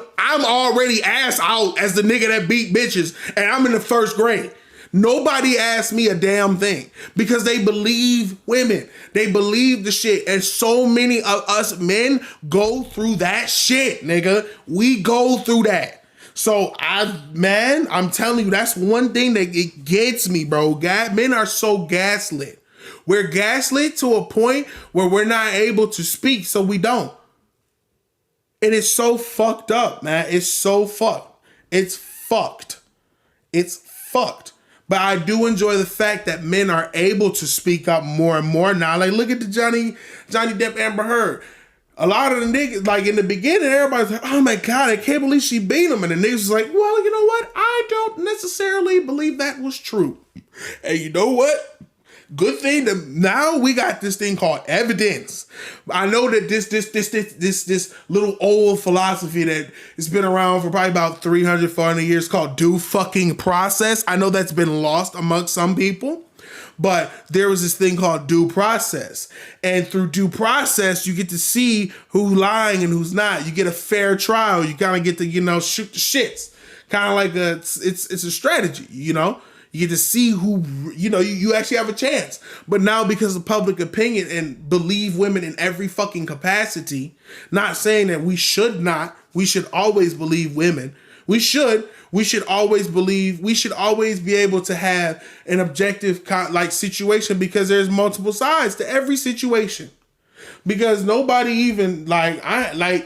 already ass out as the nigga that beat bitches, and I'm in the first grade. Nobody asked me a damn thing because they believe women. They believe the shit. And so many of us men go through that shit, nigga. We go through that. So I'm telling you, that's one thing that it gets me, bro. Men are so gaslit. We're gaslit to a point where we're not able to speak, so we don't. And it's so fucked up, man. It's so fucked. It's fucked. It's fucked. But I do enjoy the fact that men are able to speak up more and more now. Like, look at the Johnny Depp, Amber Heard. A lot of the niggas, like in the beginning, everybody's like, oh my God, I can't believe she beat him. And the niggas was like, well, you know what? I don't necessarily believe that was true. And you know what? Good thing that now we got this thing called evidence. I know that this little old philosophy that has been around for probably about 300, 400 years called due fucking process. I know that's been lost amongst some people, but there was this thing called due process. And through due process, you get to see who's lying and who's not. You get a fair trial. You kind of get to, shoot the shits. Kind of like it's a strategy, You get to see who, you actually have a chance. But now because of public opinion and believe women in every fucking capacity, not saying that we should not, we should always believe women. We should always believe, we should always be able to have an objective situation because there's multiple sides to every situation. Because nobody even, I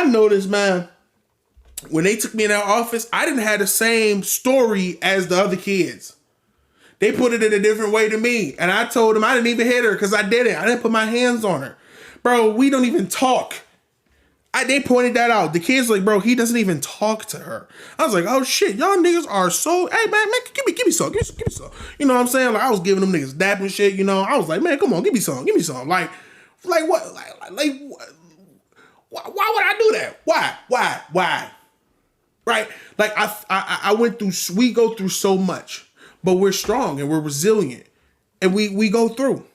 noticed, man, when they took me in that office, I didn't have the same story as the other kids. They put it in a different way to me. And I told them I didn't even hit her because I didn't. I didn't put my hands on her. Bro, we don't even talk. They pointed that out. The kids like, bro, he doesn't even talk to her. I was like, oh shit, y'all niggas are so, hey man, give me some. You know what I'm saying? Like I was giving them niggas dap and shit, I was like, man, come on, give me some. Like what? Like why would I do that? Why? Right? Like I went through, we go through so much, but we're strong and we're resilient and we go through.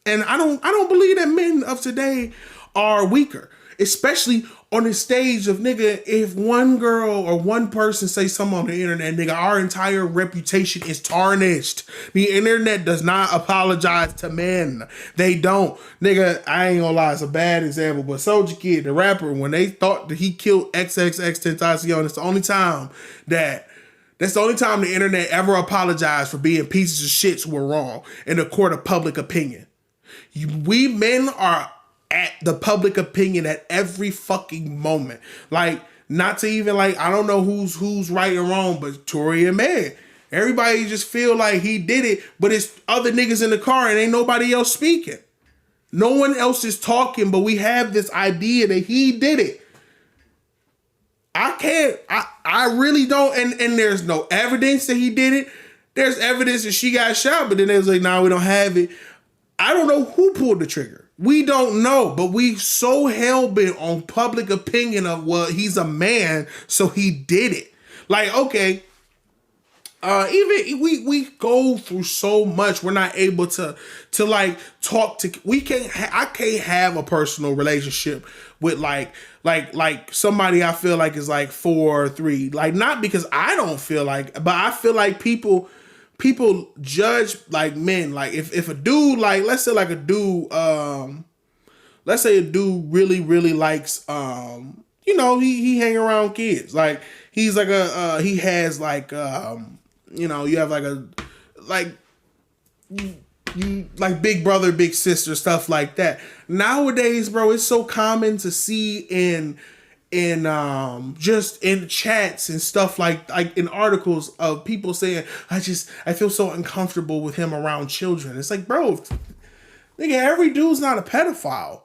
And I don't believe that men of today are weaker, especially on the stage of nigga, if one girl or one person say something on the internet, nigga, our entire reputation is tarnished. The internet does not apologize to men. They don't. Nigga, I ain't gonna lie, it's a bad example, but Soulja Kid, the rapper, when they thought that he killed XXXTentacion, it's the only time that's the only time the internet ever apologized for being pieces of shits who were wrong in the court of public opinion. We men are at the public opinion at every fucking moment. Like, not to even I don't know who's right or wrong, but Tory and Meg. Everybody just feel like he did it, but it's other niggas in the car and ain't nobody else speaking. No one else is talking, but we have this idea that he did it. I really don't, and there's no evidence that he did it. There's evidence that she got shot, but then they was like, nah, we don't have it. I don't know who pulled the trigger. We don't know, but we so hell-bent on public opinion of, well, he's a man, so he did it. Like, okay, even we go through so much, we're not able to talk to, I can't have a personal relationship with like somebody I feel like is 4 or 3. Like, not because I don't feel like, but I feel like people judge men. Like if a dude, let's say a dude, let's say a dude really likes, he hang around kids. Like he's he has you have you big brother, big sister, stuff like that. Nowadays, bro, it's so common to see in in just in chats and stuff like in articles of people saying, I feel so uncomfortable with him around children. It's like, bro, nigga, every dude's not a pedophile.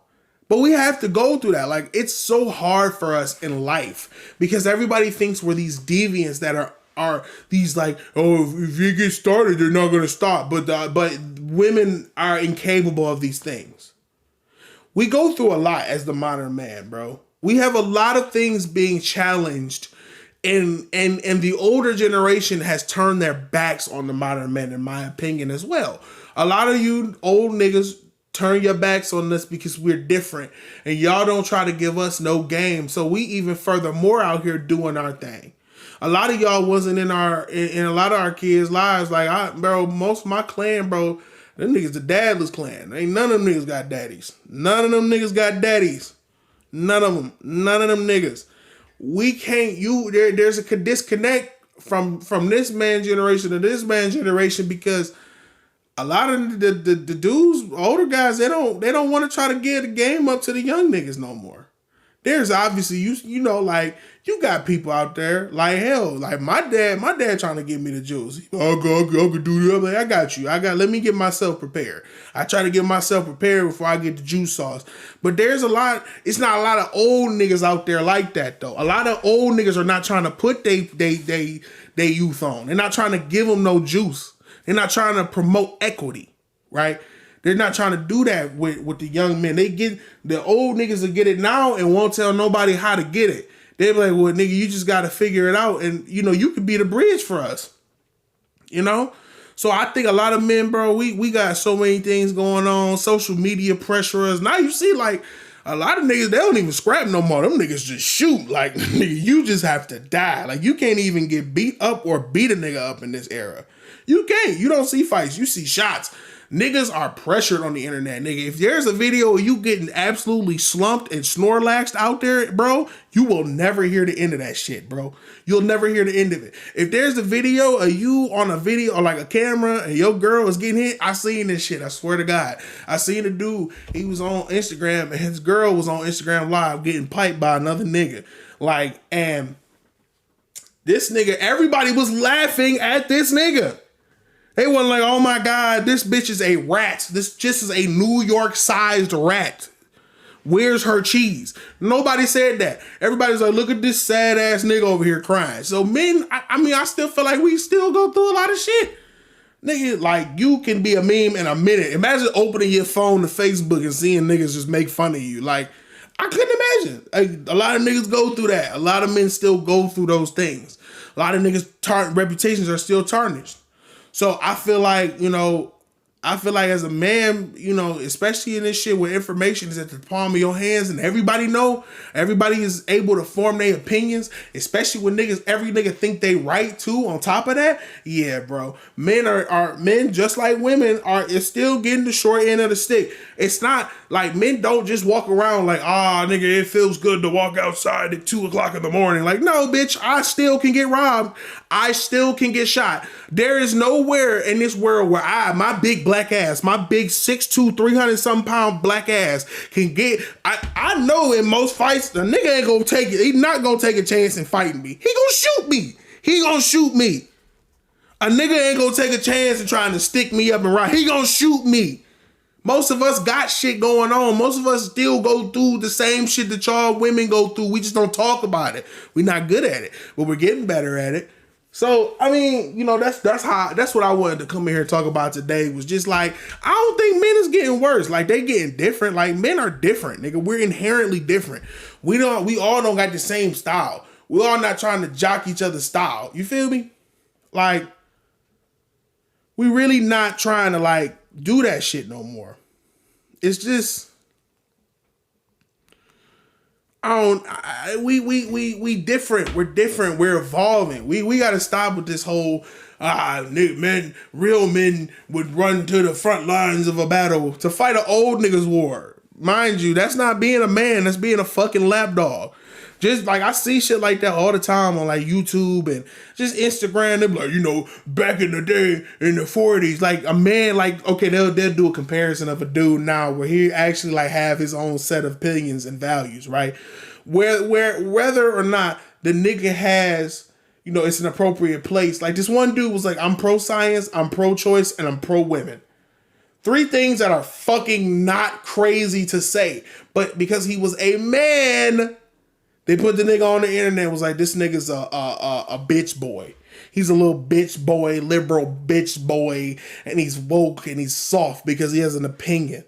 But we have to go through that. Like, it's so hard for us in life because everybody thinks we're these deviants that are these like, oh, if you get started, they're not gonna stop. But women are incapable of these things. We go through a lot as the modern man, bro. We have a lot of things being challenged, and the older generation has turned their backs on the modern man, in my opinion, as well. A lot of you old niggas turn your backs on us because we're different, and y'all don't try to give us no game. So we even furthermore out here doing our thing. A lot of y'all wasn't in a lot of our kids' lives. Like, bro, most of my clan, bro, them niggas the dadless clan. Ain't none of them niggas got daddies. None of them niggas got daddies. None of them. None of them niggas. We can't. There's a disconnect from this man's generation to this man's generation because a lot of the dudes, older guys, they don't want to try to get the game up to the young niggas no more. There's obviously you know, like, you got people out there like, hell, like my dad trying to give me the juice. I'll go do that. Like, I got you. Let me get myself prepared. I try to get myself prepared before I get the juice sauce. But it's not a lot of old niggas out there like that though. A lot of old niggas are not trying to put they youth on. They're not trying to give them no juice. They're not trying to promote equity, right? They're not trying to do that with the young men. The old niggas will get it now and won't tell nobody how to get it. They'll be like, well, nigga, you just got to figure it out. And, you know, you could be the bridge for us, you know? So I think a lot of men, bro, we got so many things going on. Social media pressure us. Now you see, like, a lot of niggas, they don't even scrap no more. Them niggas just shoot. Like, nigga, you just have to die. Like, you can't even get beat up or beat a nigga up in this era. You can't. You don't see fights. You see shots. Niggas are pressured on the internet, nigga. If there's a video of you getting absolutely slumped and snorlaxed out there, bro, you will never hear the end of that shit, bro. You'll never hear the end of it. If there's a video of you on a video or like a camera and your girl is getting hit, I seen this shit. I swear to God. I seen a dude, he was on Instagram and his girl was on Instagram Live getting piped by another nigga. Like, and this nigga, everybody was laughing at this nigga. They wasn't like, oh my God, this bitch is a rat. This just is a New York-sized rat. Where's her cheese? Nobody said that. Everybody's like, look at this sad-ass nigga over here crying. So men, I still feel like we still go through a lot of shit. Nigga, like, you can be a meme in a minute. Imagine opening your phone to Facebook and seeing niggas just make fun of you. Like, I couldn't imagine. Like, a lot of niggas go through that. A lot of men still go through those things. A lot of niggas' reputations are still tarnished. So I feel like, you know, as a man, you know, especially in this shit where information is at the palm of your hands and everybody is able to form their opinions, especially when every nigga think they right too on top of that. Yeah, bro. Men are men just like women is still getting the short end of the stick. It's not like men don't just walk around like, nigga, it feels good to walk outside at 2:00 in the morning. Like, no, bitch, I still can get robbed. I still can get shot. There is nowhere in this world where my big black ass, my big 6'2", 300-something pound black ass can get. I know in most fights, the nigga ain't gonna take it. He's not gonna take a chance in fighting me. He gonna shoot me. He gonna shoot me. A nigga ain't gonna take a chance in trying to stick me up and ride. He gonna shoot me. Most of us got shit going on. Most of us still go through the same shit that y'all women go through. We just don't talk about it. We're not good at it, but we're getting better at it. So, I mean, you know, that's what I wanted to come in here and talk about today, was just like, I don't think men is getting worse. Like, they getting different. Like, men are different, nigga. We're inherently different. We all don't got the same style. We all not trying to jock each other's style. You feel me? Like, we really not trying to, like, do that shit no more. It's just, we different. We're different. We're evolving. We got to stop with this whole, real men would run to the front lines of a battle to fight an old nigga's war. Mind you, that's not being a man. That's being a fucking lapdog. Just like I see shit like that all the time on like YouTube and just Instagram. They're like, back in the day in the 40s, like a man, like, okay, they'll do a comparison of a dude now where he actually like have his own set of opinions and values, right? Whether or not the nigga has, it's an appropriate place. Like this one dude was like, I'm pro science, I'm pro choice, and I'm pro women. 3 things that are fucking not crazy to say, but because he was a man, they put the nigga on the internet and was like, this nigga's a bitch boy. He's a little bitch boy, liberal bitch boy, and he's woke and he's soft because he has an opinion.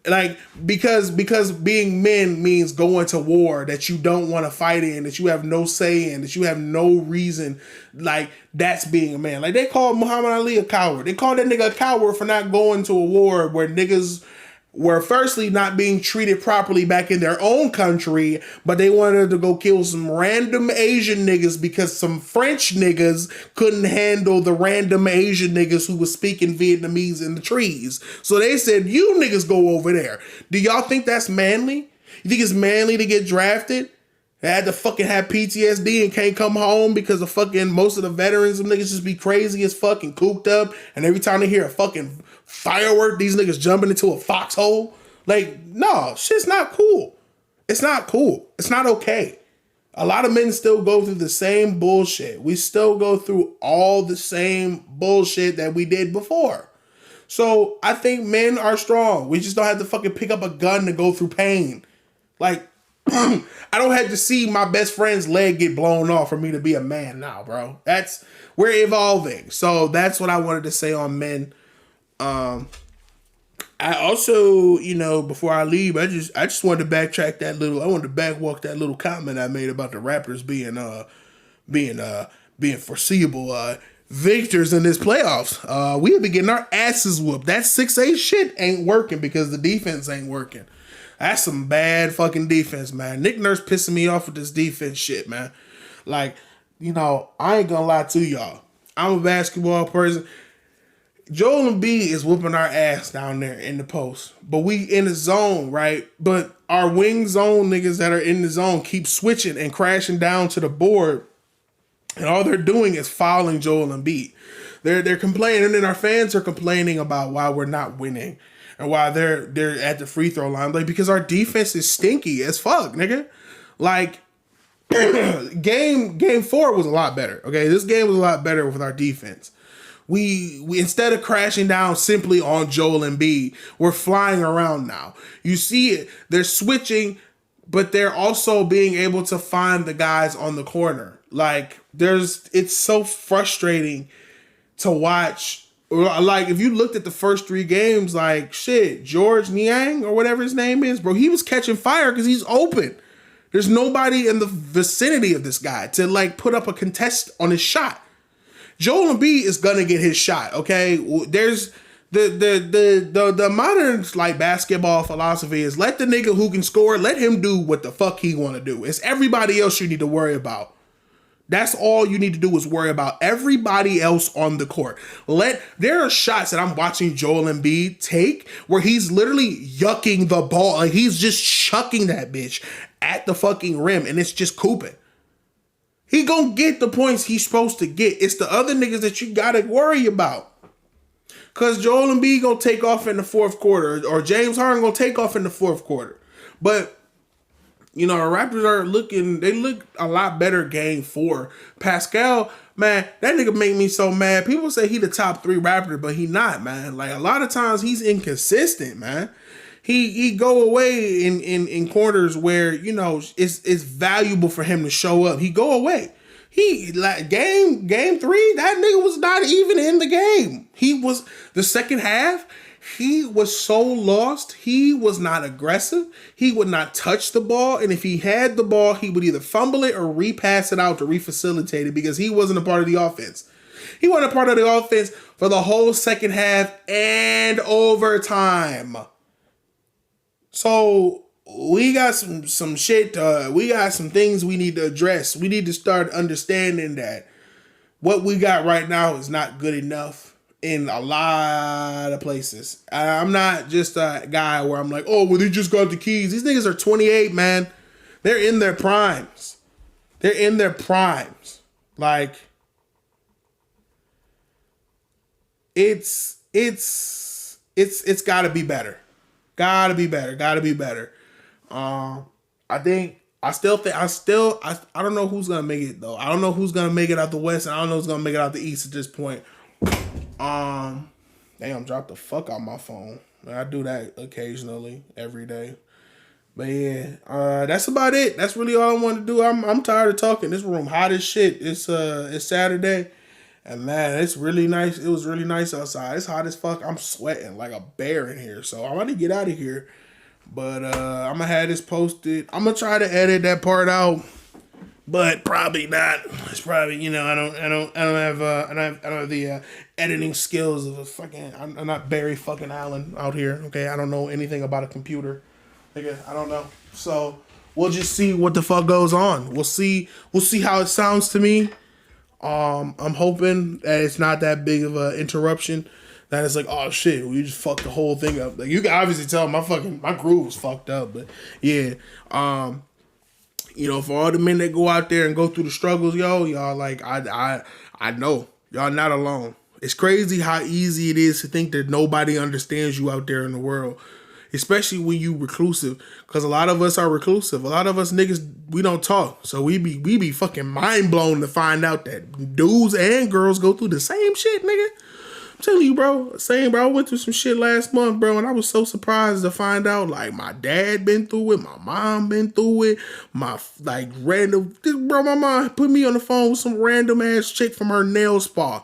Like, because being men means going to war that you don't want to fight in, that you have no say in, that you have no reason, like, that's being a man. Like, they call Muhammad Ali a coward. They call that nigga a coward for not going to a war where niggas were firstly not being treated properly back in their own country, but they wanted to go kill some random Asian niggas because some French niggas couldn't handle the random Asian niggas who was speaking Vietnamese in the trees. So they said, you niggas go over there. Do y'all think that's manly? You think it's manly to get drafted? They had to fucking have PTSD and can't come home because of fucking most of the veterans, them niggas just be crazy as fucking cooped up. And every time they hear a fucking firework, these niggas jumping into a foxhole. Like, no, shit's not cool. It's not cool. It's not okay. A lot of men still go through the same bullshit. We still go through all the same bullshit that we did before. So I think men are strong. We just don't have to fucking pick up a gun to go through pain. Like, I don't have to see my best friend's leg get blown off for me to be a man now, bro. We're evolving. So that's what I wanted to say on men. I also, before I leave, I just wanted to backtrack I wanted to backwalk that little comment I made about the Raptors being foreseeable victors in this playoffs. We have been getting our asses whooped. That 6'8" shit ain't working because the defense ain't working. That's some bad fucking defense, man. Nick Nurse pissing me off with this defense shit, man. Like, I ain't gonna lie to y'all. I'm a basketball person. Joel Embiid is whooping our ass down there in the post. But we in the zone, right? But our wing zone niggas that are in the zone keep switching and crashing down to the board. And all they're doing is fouling Joel Embiid. They're complaining, and then our fans are complaining about why we're not winning. And why they're at the free throw line. Like, because our defense is stinky as fuck, nigga. Like, game 4 was a lot better. Okay, this game was a lot better with our defense. We instead of crashing down simply on Joel Embiid, we're flying around now. You see it. They're switching, but they're also being able to find the guys on the corner. Like, it's so frustrating to watch. Like, if you looked at the first 3 games, like, shit, George Niang or whatever his name is, bro, he was catching fire because he's open. There's nobody in the vicinity of this guy to, like, put up a contest on his shot. Joel Embiid is gonna get his shot, okay? There's the modern, like, basketball philosophy is let the nigga who can score, let him do what the fuck he want to do. It's everybody else you need to worry about. That's all you need to do is worry about everybody else on the court. There are shots that I'm watching Joel Embiid take where he's literally yucking the ball. Like, he's just chucking that bitch at the fucking rim, and it's just cooping. He gonna get the points he's supposed to get. It's the other niggas that you gotta worry about. Cause Joel Embiid gonna take off in the 4th quarter, or James Harden gonna take off in the 4th quarter. But the Raptors they look a lot better game 4. Pascal, man, that nigga make me so mad. People say he the top 3 Raptor, but he not, man. Like, a lot of times he's inconsistent, man. He go away in quarters where, it's valuable for him to show up. He go away. He, like, game 3, that nigga was not even in the game. He was, the second half, he was so lost. He was not aggressive. He would not touch the ball. And if he had the ball, he would either fumble it or repass it out to refacilitate it because he wasn't a part of the offense. He wasn't a part of the offense for the whole second half and overtime. So we got some shit. We got some things we need to address. We need to start understanding that what we got right now is not good enough in a lot of places. I'm not just a guy where I'm like, oh, well, they just got the keys. These niggas are 28, man. They're in their primes. They're in their primes. Like, it's gotta be better. Gotta be better. Gotta be better. I think I don't know who's gonna make it though. I don't know who's gonna make it out the West, and I don't know who's gonna make it out the East at this point. Damn, dropped the fuck out my phone. I do that occasionally, every day. But yeah, that's about it. That's really all I want to do. I'm tired of talking. This room hot as shit. It's Saturday, and man, it's really nice. It was really nice outside. It's hot as fuck. I'm sweating like a bear in here. So I'm gonna get out of here. But I'm gonna have this posted. I'm gonna try to edit that part out, but probably not. It's probably I don't have the editing skills of a fucking. I'm not Barry fucking Allen out here. Okay, I don't know anything about a computer. Nigga, I don't know. So we'll just see what the fuck goes on. We'll see how it sounds to me. I'm hoping that it's not that big of an interruption. That it's like, oh shit, we just fucked the whole thing up. Like, you can obviously tell my groove was fucked up, but yeah. For all the men that go out there and go through the struggles, y'all like I know y'all not alone. It's crazy how easy it is to think that nobody understands you out there in the world. Especially when you reclusive, because a lot of us are reclusive. A lot of us niggas, we don't talk, so we be fucking mind blown to find out that dudes and girls go through the same shit, nigga. I'm telling you, bro. I went through some shit last month, bro, and I was so surprised to find out, like, my dad been through it, my mom been through it, my mom put me on the phone with some random ass chick from her nail spa.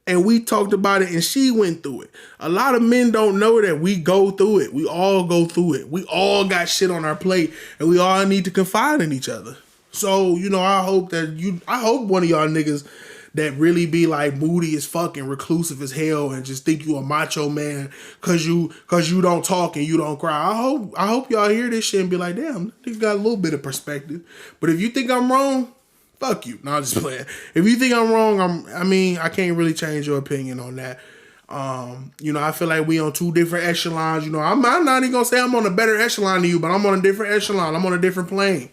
And we talked about it, and she went through it. A lot of men don't know that we go through it. We all go through it. We all got shit on our plate, and we all need to confide in each other. So, I hope one of y'all niggas that really be like moody as fuck and reclusive as hell and just think you a macho man cause you don't talk and you don't cry. I hope y'all hear this shit and be like, damn, this nigga got a little bit of perspective. But if you think I'm wrong, fuck you. No, I'm just playing. If you think I'm wrong, I can't really change your opinion on that. I feel like we on two different echelons. I'm not even gonna say I'm on a better echelon than you, but I'm on a different echelon. I'm on a different plane.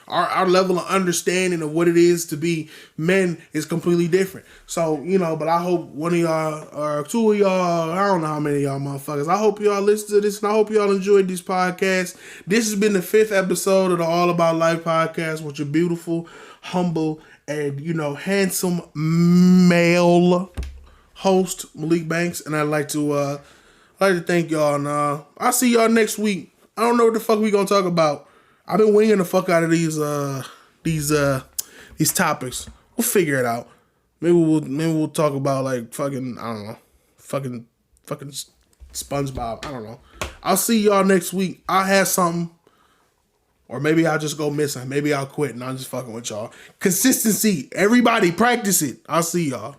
Our level of understanding of what it is to be men is completely different. So, but I hope one of y'all or two of y'all, I don't know how many of y'all motherfuckers, I hope y'all listen to this and I hope y'all enjoyed this podcast. This has been the 5th episode of the All About Life podcast with your beautiful, humble, and, handsome male host, Malik Banks. And I'd like to thank y'all. And I'll see y'all next week. I don't know what the fuck we gonna talk about. I've been winging the fuck out of these topics. We'll figure it out. Maybe we'll talk about like fucking, I don't know, fucking SpongeBob. I don't know. I'll see y'all next week. I'll have something, or maybe I'll just go missing. Maybe I'll quit and I'm just fucking with y'all. Consistency. Everybody practice it. I'll see y'all.